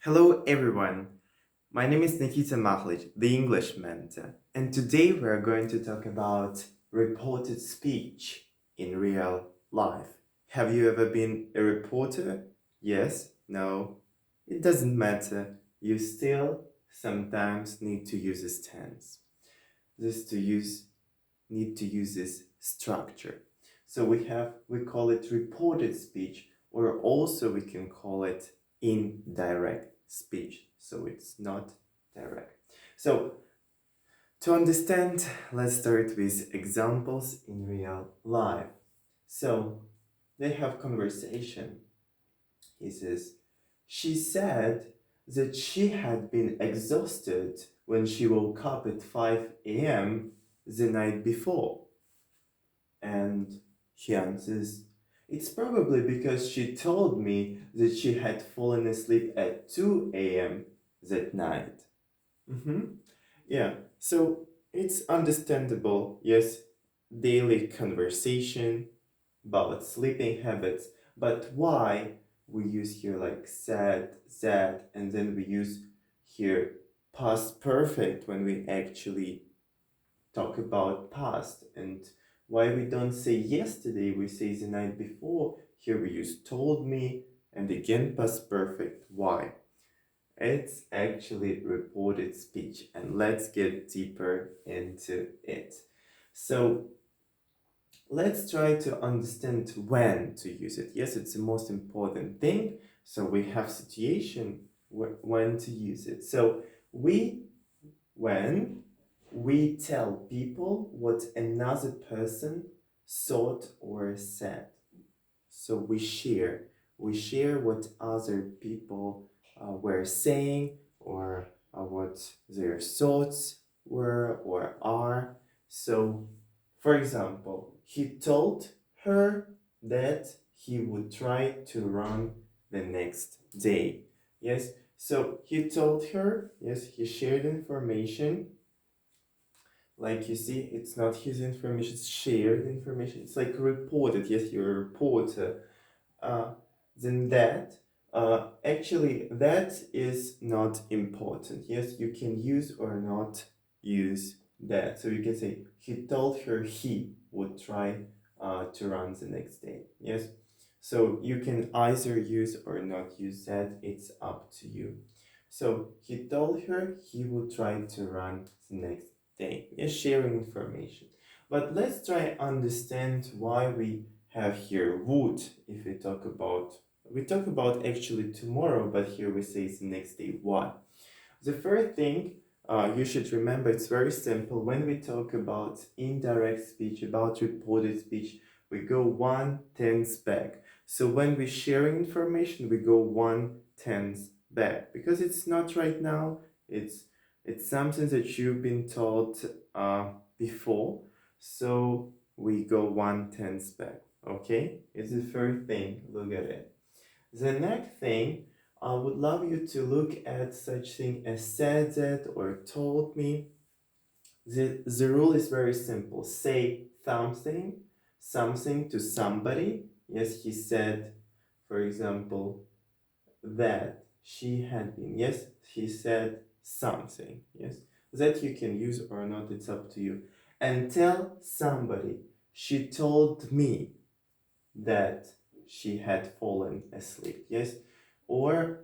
Hello everyone, my name is Nikita Mahlich, the English mentor, and today we're going to talk about reported speech in real life. Have you ever been a reporter? Yes? No? It doesn't matter. You still sometimes need to use this tense. Need to use this structure. So we call it reported speech, or also we can call it indirect speech. So it's not direct. So to understand, let's start with examples in real life. So they have conversation. He says, she said that she had been exhausted when she woke up at 5 a.m. the night before. And he answers, it's probably because she told me that she had fallen asleep at 2 a.m. that night. Yeah, so it's understandable, yes, daily conversation about sleeping habits, but why we use here like said, that, and then we use here past perfect when we actually talk about past, and why we don't say yesterday, we say the night before. Here we use told me, and again past perfect. Why? It's actually reported speech, and let's get deeper into it. So let's try to understand when to use it. Yes, it's the most important thing. So we have situation when to use it. So when we tell people what another person thought or said. So we share what other people were saying, or what their thoughts were or are. So, for example, he told her that he would try to run the next day. Yes, so he told her, yes, he shared information. Like you see, it's not his information, it's shared information. It's like reported, yes, you're a reporter. Uh, then that, actually, that is not important. Yes, you can use or not use that. So you can say, he told her he would try to run the next day. Yes, so you can either use or not use that, it's up to you. So he told her he would try to run the next day. Yes, sharing information. But let's try understand why we have here would. If we talk about actually tomorrow, but here we say it's the next day. Why? The first thing you should remember, it's very simple. When we talk about indirect speech, about reported speech, we go 1/10 back. So when we share information, we go 1/10 back, because it's not right now. It's something that you've been taught before. So we go 1/10 back. Okay, it's the first thing. Look at it. The next thing, I would love you to look at such thing as said that or told me. The rule is very simple. Say something to somebody. Yes, he said, for example, that she had been. Yes, he said something. Yes, that you can use or not, it's up to you. And tell somebody, she told me that she had fallen asleep. Yes, or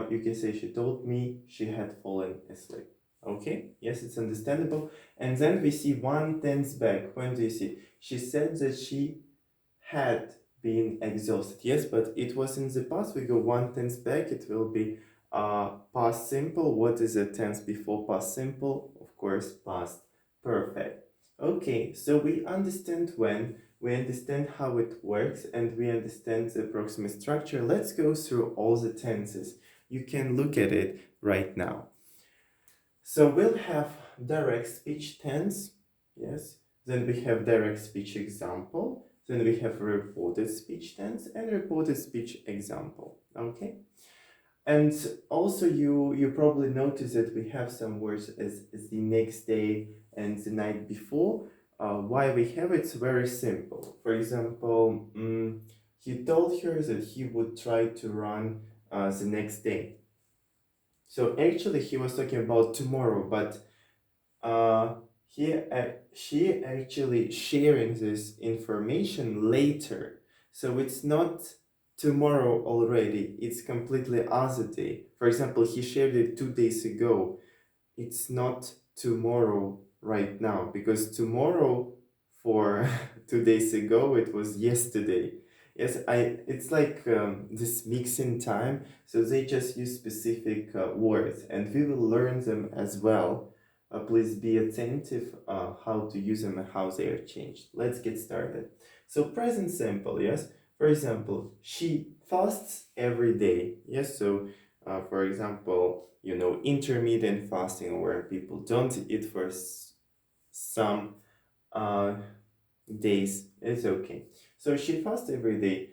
you can say she told me she had fallen asleep. Okay, yes, it's understandable. And then we see 1/10 back. When do you see? She said that she had been exhausted. Yes, but it was in the past. We go 1/10 back. It will be past simple. What is the tense before past simple? Of course, past perfect. Okay, so we understand when, we understand how it works, and we understand the approximate structure. Let's go through all the tenses. You can look at it right now. So we'll have direct speech tense, yes. Then we have direct speech example. Then we have reported speech tense and reported speech example, okay? And also you probably notice that we have some words as the next day and the night before. Why we have it's very simple. For example, he told her that he would try to run the next day. So actually he was talking about tomorrow, but uh, she actually sharing this information later. So it's not tomorrow already, it's completely other day. For example, he shared it 2 days ago. It's not tomorrow right now, because tomorrow for 2 days ago it was yesterday. Yes, it's like this mixing time, so they just use specific words and we will learn them as well. Please be attentive how to use them and how they are changed. Let's get started. So present simple, yes. For example, she fasts every day. Yes, so for example, intermittent fasting where people don't eat for some uh, days. It's okay. So she fasts every day.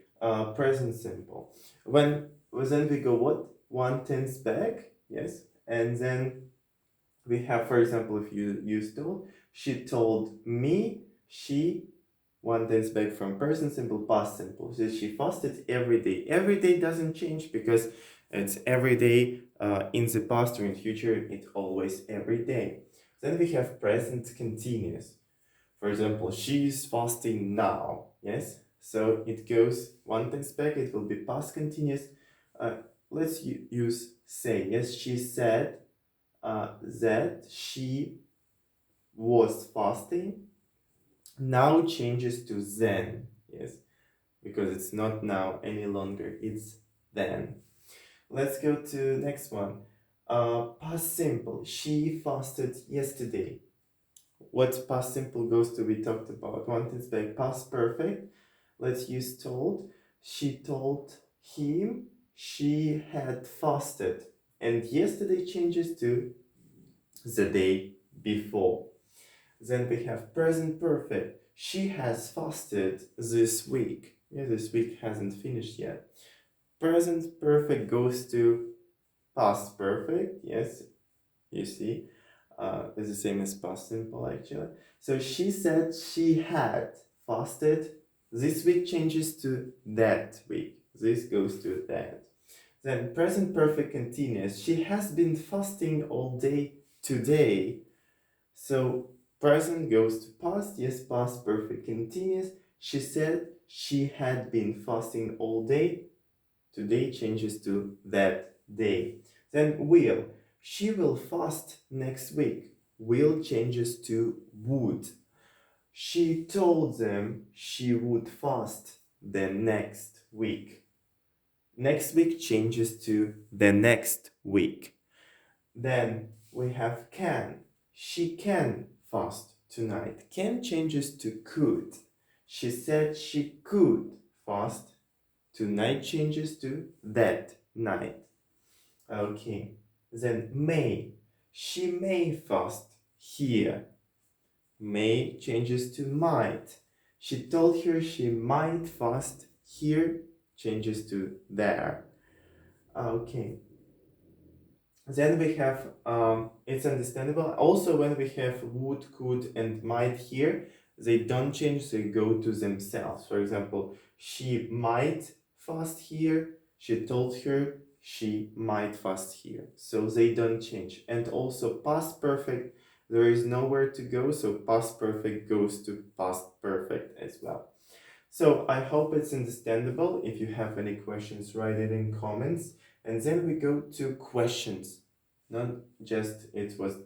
Present simple. Then we go what? 1 tenth back. Yes, and then we have, for example, if you use told, she told me, she 1 tenth back from present simple, past simple. So she fasted every day. Every day doesn't change because it's every day in the past or in future, it's always every day. Then we have present continuous. For example, she is fasting now. Yes, so it goes 1 tenth back, it will be past continuous. Uh, let's use say. Yes, she said that she was fasting, now changes to then. Yes, because it's not now any longer, it's then. Let's go to next one. Past simple. She fasted yesterday. What past simple goes to, we talked about 1 tenth back. Past perfect. Let's use told. She told him she had fasted, and yesterday changes to the day before. Then we have present perfect. She has fasted this week. Yeah, this week hasn't finished yet. Present perfect goes to past perfect. Yes, you see. It's the same as past simple actually. So she said she had fasted. This week changes to that week. This goes to that. Then present perfect continuous. She has been fasting all day today. So present goes to past. Yes, past perfect continuous. She said she had been fasting all day. Today changes to that day. Then will. She will fast next week. Will changes to would. She told them she would fast the next week. Next week changes to the next week. Then we have can. She can fast tonight. Can changes to could. She said she could fast. Tonight changes to that night. Okay. Then may. She may fast here. May changes to might. She told her she might fast here, changes to there. Okay. Then we have, it's understandable. Also, when we have would, could, and might here, they don't change, they go to themselves. For example, she might fast here. She told her she might fast here. So they don't change. And also past perfect, there is nowhere to go. So past perfect goes to past perfect as well. So I hope it's understandable. If you have any questions, write it in comments. And then we go to questions. Not just it was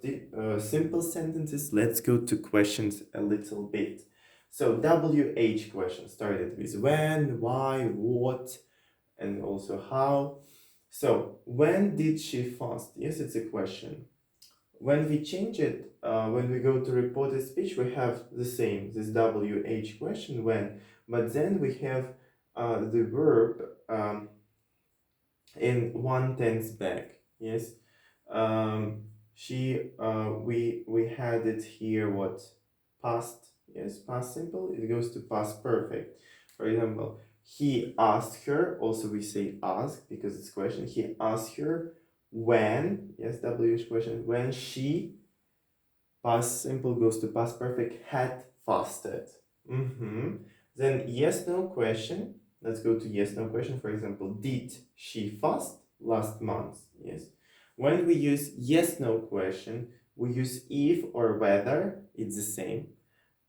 simple sentences. Let's go to questions a little bit. So WH question started with when, why, what, and also how. So when did she fast? Yes, it's a question. When we change it, when we go to reported speech, we have the same, this WH question, when, but then we have the verb in 1 tenth back. Yes, we had it here, what, past. Yes, past simple, it goes to past perfect. For example, he asked her, also we say ask because it's question. He asked her when, yes, WH question, when she, past simple goes to past perfect, had fasted. Then yes no question. Let's go to yes no question. For example, did she fast last month? Yes. When we use yes/no question, we use if or whether, it's the same,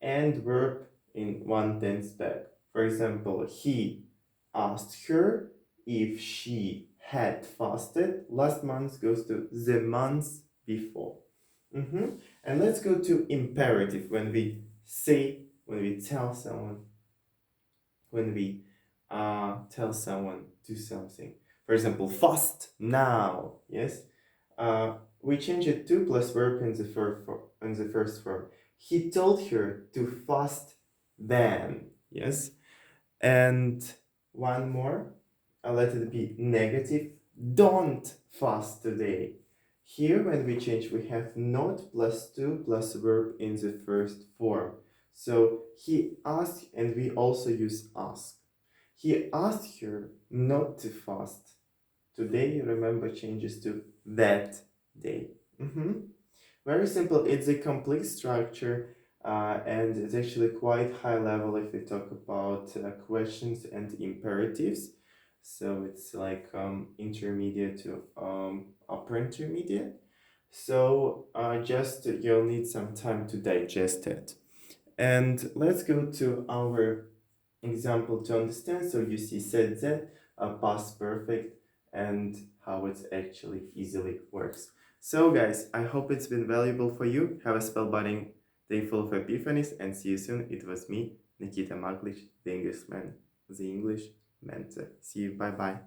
and verb in one tense back. For example, he asked her if she had fasted last month goes to the month before. And let's go to imperative when we say, when we tell someone, when we tell someone do something. For example, fast now. Yes, we change it to plus verb in the first form. He told her to fast then. Yes, and one more. I'll let it be negative. Don't fast today. Here, when we change, we have not plus to plus verb in the first form. So he asked, and we also use ask. He asked her not to fast today. Remember, changes to that day. Very simple. It's a complete structure, and it's actually quite high level if we talk about questions and imperatives. So it's like intermediate to upper intermediate. So just you'll need some time to digest it. And let's go to our example to understand. So you see said that, past perfect, and how it actually easily works. So guys, I hope it's been valuable for you. Have a spellbinding day full of epiphanies, and see you soon. It was me, Nikita Maglic, the Englishman, the English mentor. See you. Bye bye.